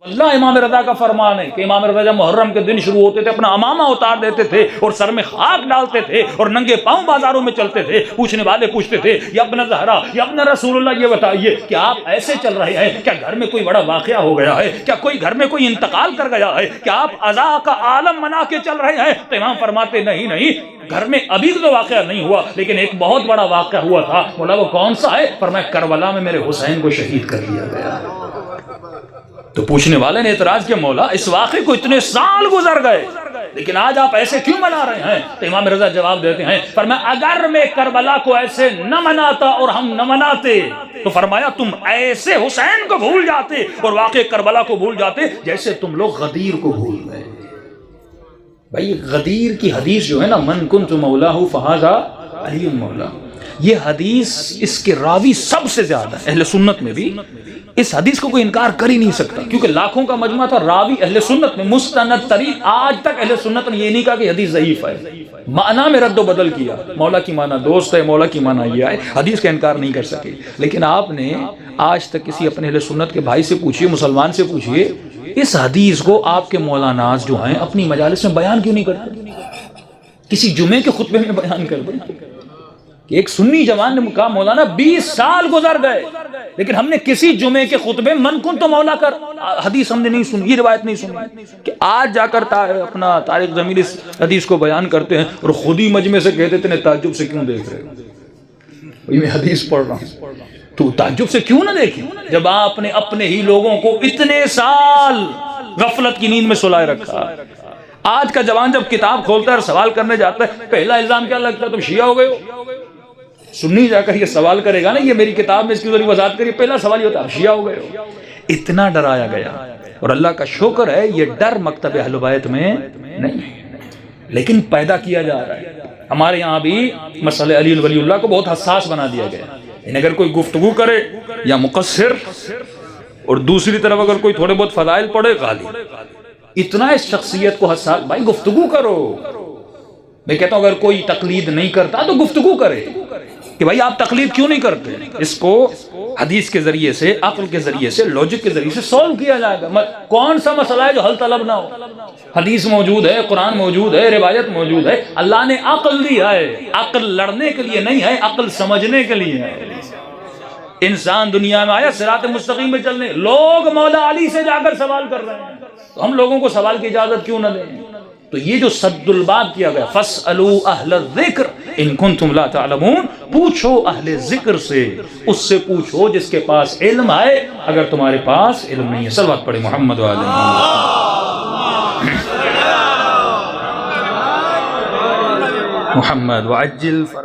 اللہ امام رضا کا فرمان ہے کہ امام رضا جب محرم کے دن شروع ہوتے تھے اپنا امامہ اتار دیتے تھے اور سر میں خاک ڈالتے تھے اور ننگے پاؤں بازاروں میں چلتے تھے. پوچھنے والے پوچھتے تھے یا ابن زہرا یا ابن رسول اللہ یہ بتائیے کہ آپ ایسے چل رہے ہیں, کیا گھر میں کوئی بڑا واقعہ ہو گیا ہے, کیا کوئی گھر میں کوئی انتقال کر گیا ہے, کیا آپ عزا کا عالم منا کے چل رہے ہیں؟ تو امام فرماتے نہیں, گھر میں ابھی تو واقعہ نہیں ہوا لیکن ایک بہت بڑا واقعہ ہوا تھا. مولا وہ کون سا ہے؟ فرمایا کربلا میں میرے حسین کو شہید کر دیا گیا. تو پوچھنے والے نے اعتراض کیا, مولا اس واقعے کو اتنے سال گزر گئے لیکن آج آپ ایسے کیوں منا رہے ہیں؟ تو امام رضا جواب دیتے ہیں, فرمایا اگر میں کربلا کو ایسے نہ مناتا اور ہم نہ مناتے تو فرمایا تم ایسے حسین کو بھول جاتے اور واقعے کربلا کو بھول جاتے جیسے تم لوگ غدیر کو بھول گئے. بھائی غدیر کی حدیث جو ہے نا, من کنت مولاہ فہذا علی مولا, یہ حدیث اس کے راوی سب سے زیادہ اہل سنت میں بھی اس حدیث کو کوئی انکار کر ہی نہیں سکتا کیونکہ لاکھوں کا مجمع تھا. راوی اہل سنت میں مستند ترین, آج تک اہل سنت نے یہ نہیں کہا کہ حدیث ضعیف ہے, معنی میں رد و بدل کیا. مولا کی معنی دوست ہے, مولا کی معنی یہ ہے, حدیث کا انکار نہیں کر سکے. لیکن آپ نے آج تک کسی اپنے اہل سنت کے بھائی سے پوچھئے, مسلمان سے پوچھئے, اس حدیث کو آپ کے مولاناز جو ہیں اپنی مجالس میں بیان کیوں نہیں کرتے؟ کسی جمعے کے خطبے میں بیان کر دیں. ایک سنی جوان نے کہا مولانا 20 سال گزر گئے لیکن ہم نے کسی جمعے کے خطبے من کن تو مولا کر حدیث ہم نے نہیں سنی, یہ روایت نہیں سنی کہ آج جا کر اپنا طارق ضمیر اس حدیث کو بیان کرتے ہیں اور خود ہی مجمع سے کہتے تھے تعجب سے کیوں دیکھ رہے ہو, میں حدیث پڑھ رہا ہوں, تو تعجب سے کیوں نہ دیکھیں جب آپ نے اپنے ہی لوگوں کو اتنے سال غفلت کی نیند میں سلائے رکھا. آج کا جوان جب کتاب کھولتا ہے اور سوال کرنے جاتا ہے, پہلا الزام کیا لگتا ہے؟ تم شیعہ ہو گئے ہو. سنی جا کر یہ سوال کرے گا نا, یہ میری کتاب میں اس کی ذریعے وضاحت کریے, پہلا سوال یہ ہوتا ہے شیعہ ہو گئے ہو. اتنا ڈرایا گیا, اور اللہ کا شکر ہے یہ ڈر مکتب اہل بیت میں نہیں لیکن پیدا کیا جا رہا ہے. ہمارے یہاں بھی مسئلہ علی ولی اللہ کو بہت حساس بنا دیا گیا. اگر کوئی گفتگو کرے یا مقصر, اور دوسری طرف اگر کوئی تھوڑے بہت فضائل پڑھے غالی, اتنا اس شخصیت کو حساس. بھائی گفتگو کرو, میں کہتا ہوں اگر کوئی تقلید نہیں کرتا تو گفتگو کرے کہ بھائی آپ تقلید کیوں نہیں کرتے. اس کو حدیث کے ذریعے سے, عقل کے ذریعے سے, لاجک کے ذریعے سے سولو کیا جائے گا. کون سا مسئلہ ہے جو حل طلب نہ ہو؟ حدیث موجود ہے, قرآن موجود ہے, روایت موجود ہے. اللہ نے عقل دی ہے, عقل لڑنے کے لیے نہیں ہے, عقل سمجھنے کے لیے ہے. انسان دنیا میں آیا صراط مستقیم میں چلنے, لوگ مولا علی سے جا کر سوال کر رہے ہیں, تو ہم لوگوں کو سوال کی اجازت کیوں نہ دیں؟ تو یہ جو سد الباب کیا گیا, فَاسْأَلُوا أَهْلَ الذِّكْرِ إِن كُنتُمْ لَا تَعْلَمُونَ, پوچھو اہل ذکر سے, اس سے پوچھو جس کے پاس علم ہے اگر تمہارے پاس علم نہیں ہے. صلوات پڑھے محمد و آل محمد وعجل فرج